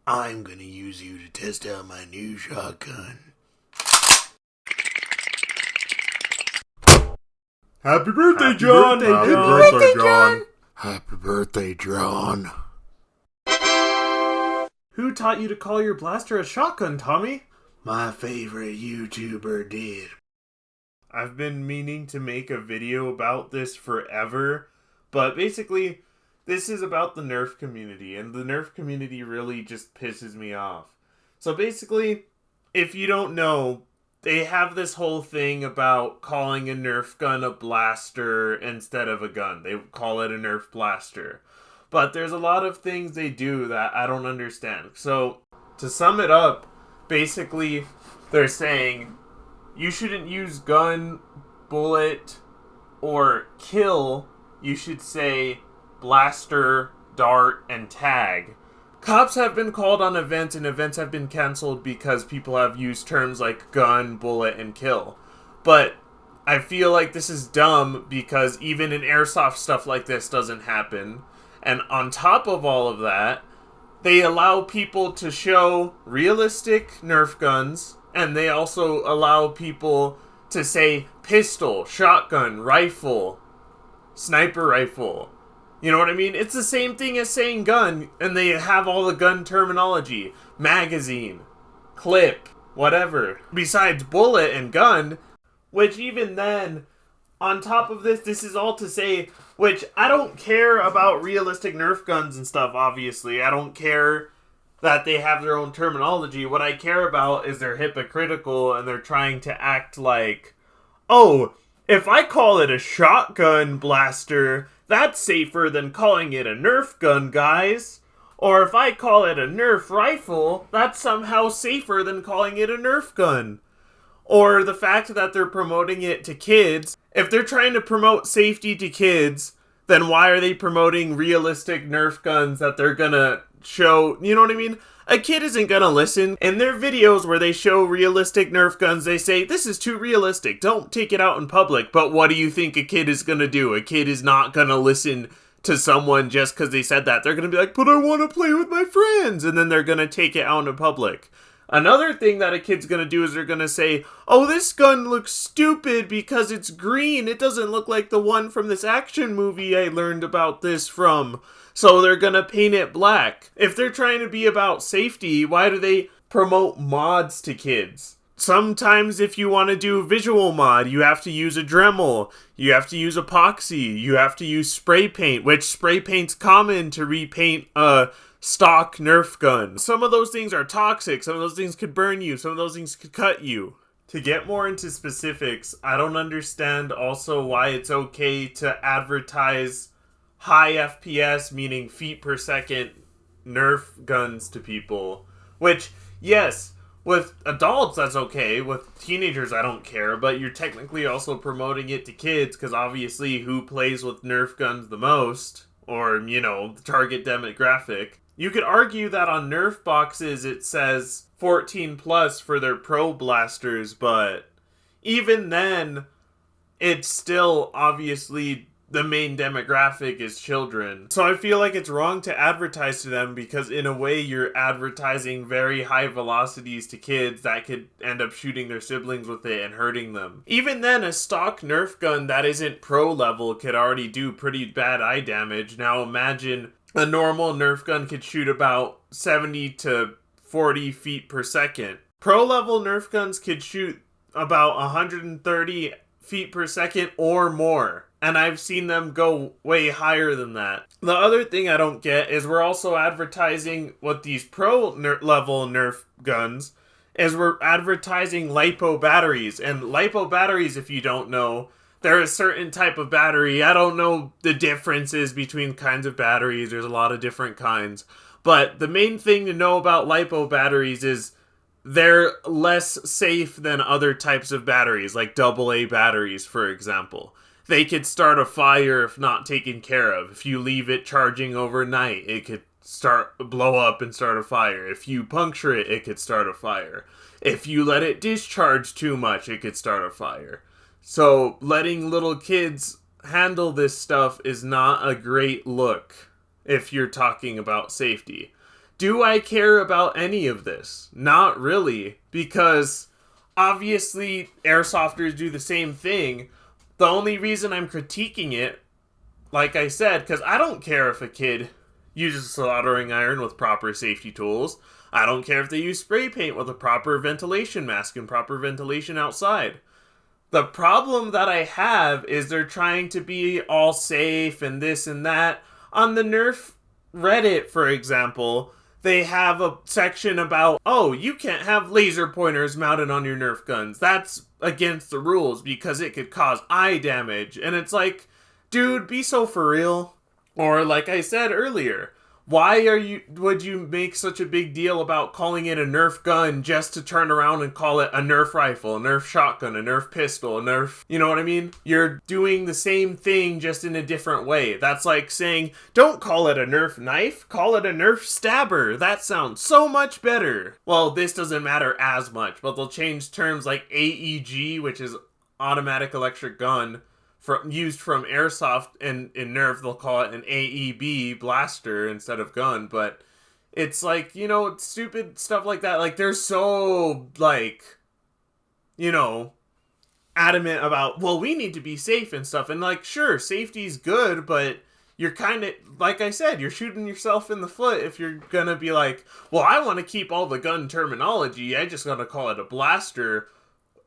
I'm gonna use you to test out my new shotgun. Happy birthday, Happy John! birthday, Happy John! birthday, John! Happy birthday, John. Who taught you to call your blaster a shotgun, Tommy? My favorite YouTuber did. I've been meaning to make a video about this forever, but basically, this is about the Nerf community, and the Nerf community really just pisses me off. So basically, if you don't know, they have this whole thing about calling a Nerf gun a blaster instead of a gun. They call it a Nerf blaster. But there's a lot of things they do that I don't understand. So, to sum it up, basically, they're saying you shouldn't use gun, bullet, or kill. You should say blaster, dart, and tag. Cops have been called on events, and events have been canceled because people have used terms like gun, bullet, and kill. But I feel like this is dumb because even in airsoft stuff like this doesn't happen. And on top of all of that, they allow people to show realistic Nerf guns, and they also allow people to say pistol, shotgun, rifle, sniper rifle. You know what I mean? It's the same thing as saying gun, and they have all the gun terminology. Magazine, clip, whatever. Besides bullet and gun, which even then, on top of this, this is all to say, which I don't care about realistic Nerf guns and stuff, obviously. I don't care that they have their own terminology. What I care about is they're hypocritical and they're trying to act like, oh, if I call it a shotgun blaster, that's safer than calling it a Nerf gun, guys. Or if I call it a Nerf rifle, that's somehow safer than calling it a Nerf gun. Or the fact that they're promoting it to kids. If they're trying to promote safety to kids, then why are they promoting realistic Nerf guns that they're gonna show? You know what I mean? A kid isn't gonna listen. In their videos where they show realistic Nerf guns, they say, this is too realistic, don't take it out in public. But what do you think a kid is gonna do? A kid is not gonna listen to someone just because they said that. They're gonna be like, but I want to play with my friends. And then they're gonna take it out in public. Another thing that a kid's gonna do is they're gonna say, oh, this gun looks stupid because it's green. It doesn't look like the one from this action movie I learned about this from. So they're gonna paint it black. If they're trying to be about safety, why do they promote mods to kids? Sometimes if you want to do visual mod, you have to use a Dremel, you have to use epoxy, you have to use spray paint, which spray paint's common to repaint a stock Nerf gun. Some of those things are toxic, some of those things could burn you, some of those things could cut you. To get more into specifics, I don't understand also why it's okay to advertise high FPS, meaning feet per second, Nerf guns to people. Which, yes, with adults that's okay, with teenagers I don't care, but you're technically also promoting it to kids, because obviously who plays with Nerf guns the most? Or, you know, the target demographic. You could argue that on Nerf boxes it says 14 plus for their pro blasters, but even then, it's still obviously the main demographic is children. So I feel like it's wrong to advertise to them because in a way you're advertising very high velocities to kids that could end up shooting their siblings with it and hurting them. Even then, a stock Nerf gun that isn't pro level could already do pretty bad eye damage. Now imagine a normal Nerf gun could shoot about 70 to 40 feet per second. Pro level Nerf guns could shoot about 130 feet per second or more. And I've seen them go way higher than that. The other thing I don't get is we're also advertising what these pro level Nerf guns is we're advertising LiPo batteries. And LiPo batteries, if you don't know, they're a certain type of battery. I don't know the differences between kinds of batteries. There's a lot of different kinds. But the main thing to know about LiPo batteries is they're less safe than other types of batteries, like AA batteries, for example. They could start a fire if not taken care of. If you leave it charging overnight, it could blow up and start a fire. If you puncture it, it could start a fire. If you let it discharge too much, it could start a fire. So letting little kids handle this stuff is not a great look if you're talking about safety. Do I care about any of this? Not really, because obviously airsofters do the same thing. The only reason I'm critiquing it, like I said, because I don't care if a kid uses a soldering iron with proper safety tools. I don't care if they use spray paint with a proper ventilation mask and proper ventilation outside. The problem that I have is they're trying to be all safe and this and that. On the Nerf Reddit, for example, they have a section about, oh, you can't have laser pointers mounted on your Nerf guns. That's against the rules because it could cause eye damage. And it's like, dude, be so for real. Or like I said earlier, would you make such a big deal about calling it a Nerf gun just to turn around and call it a Nerf rifle, a Nerf shotgun, a Nerf pistol, a Nerf, you know what I mean? You're doing the same thing just in a different way. That's like saying, don't call it a Nerf knife, call it a Nerf stabber. That sounds so much better. Well, this doesn't matter as much, but they'll change terms like AEG, which is automatic electric gun, used from airsoft, and in Nerf they'll call it an AEB blaster instead of gun. But it's like, you know, stupid stuff like that. Like, they're so, like, you know, adamant about, well, we need to be safe and stuff. And like, sure, safety's good, but you're kind of, like I said, you're shooting yourself in the foot if you're gonna be like, well, I want to keep all the gun terminology, I just gotta call it a blaster.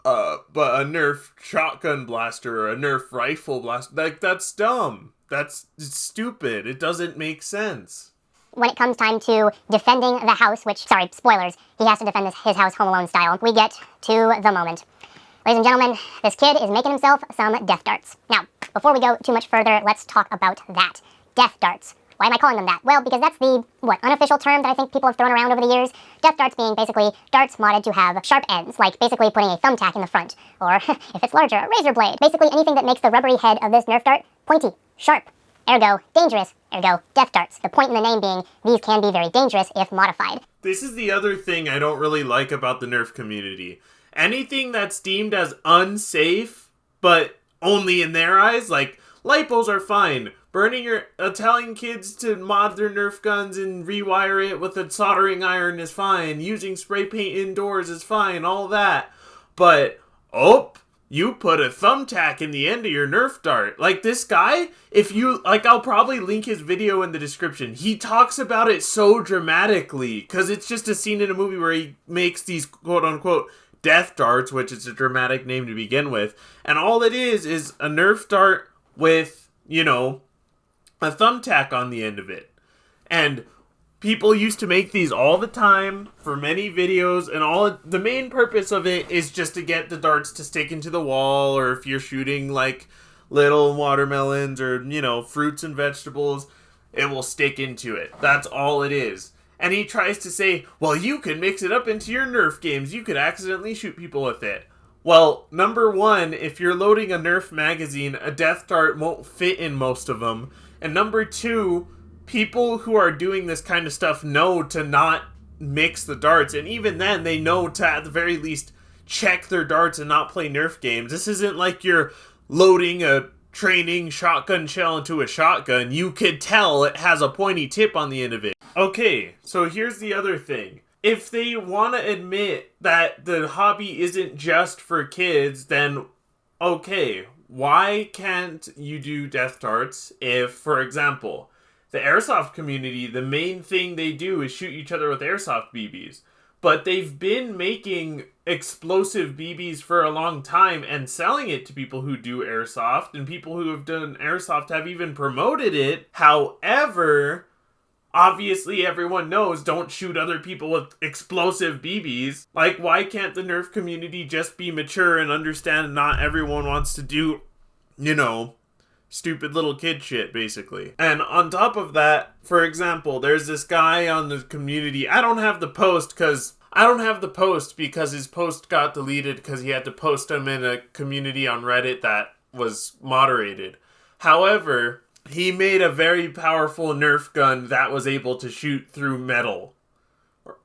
But a Nerf shotgun blaster or a Nerf rifle blaster, like, that's dumb. That's stupid. It doesn't make sense. When it comes time to defending the house, which, sorry, spoilers, he has to defend his house Home Alone style, we get to the moment. Ladies and gentlemen, this kid is making himself some death darts. Now, before we go too much further, let's talk about that. Death darts. Why am I calling them that? Well, because that's the, unofficial term that I think people have thrown around over the years. Death darts being basically darts modded to have sharp ends, like basically putting a thumbtack in the front, or if it's larger, a razor blade. Basically anything that makes the rubbery head of this Nerf dart pointy, sharp, ergo dangerous, ergo death darts. The point in the name being, these can be very dangerous if modified. This is the other thing I don't really like about the Nerf community. Anything that's deemed as unsafe, but only in their eyes, like, lipos are fine. Telling kids to mod their Nerf guns and rewire it with a soldering iron is fine. Using spray paint indoors is fine, all that. But, you put a thumbtack in the end of your Nerf dart. Like, this guy, I'll probably link his video in the description. He talks about it so dramatically, because it's just a scene in a movie where he makes these quote-unquote death darts, which is a dramatic name to begin with. And all it is a Nerf dart with, you know, a thumbtack on the end of it. And people used to make these all the time for many videos, and the main purpose of it is just to get the darts to stick into the wall, or if you're shooting like little watermelons or, you know, fruits and vegetables, it will stick into it. That's all it is. And he tries to say, well, you can mix it up into your Nerf games. You could accidentally shoot people with it. Well, number one, if you're loading a Nerf magazine, a death dart won't fit in most of them. And number two, people who are doing this kind of stuff know to not mix the darts. And even then, they know to, at the very least, check their darts and not play Nerf games. This isn't like you're loading a training shotgun shell into a shotgun. You could tell it has a pointy tip on the end of it. Okay, so here's the other thing. If they want to admit that the hobby isn't just for kids, then okay, why can't you do death darts if, for example, the airsoft community, the main thing they do is shoot each other with airsoft BBs. But they've been making explosive BBs for a long time and selling it to people who do airsoft, and people who have done airsoft have even promoted it. However, obviously everyone knows don't shoot other people with explosive BBs. Like, why can't the Nerf community just be mature and understand not everyone wants to do, you know, stupid little kid shit, basically. And on top of that, for example, there's this guy on the community. I don't have the post because his post got deleted because he had to post them in a community on Reddit that was moderated. However, he made a very powerful Nerf gun that was able to shoot through metal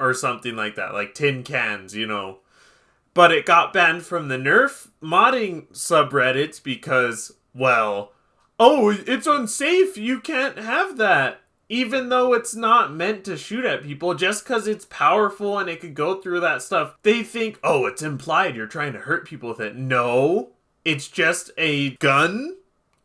or something like that, like tin cans, you know. But it got banned from the Nerf modding subreddits because, well, oh, it's unsafe, you can't have that. even though it's not meant to shoot at people, just because it's powerful and it could go through that stuff, they think, oh, it's implied you're trying to hurt people with it. No, it's just a gun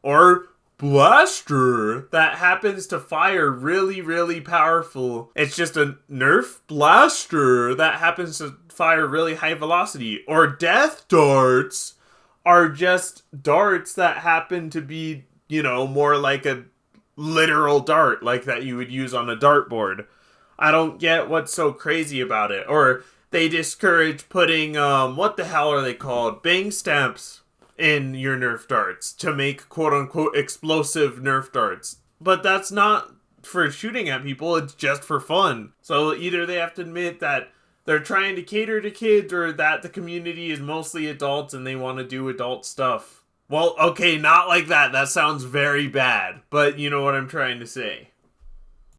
or blaster that happens to fire really, really powerful. It's just a Nerf blaster that happens to fire really high velocity. Or death darts are just darts that happen to be, you know, more like a literal dart, like that you would use on a dartboard. I don't get what's so crazy about it. Or they discourage putting, what the hell are they called? Bang stamps in your Nerf darts to make quote-unquote explosive Nerf darts. But that's not for shooting at people, it's just for fun. So either they have to admit that they're trying to cater to kids, or that the community is mostly adults and they want to do adult stuff. Well, okay, not like that. That sounds very bad, but you know what I'm trying to say.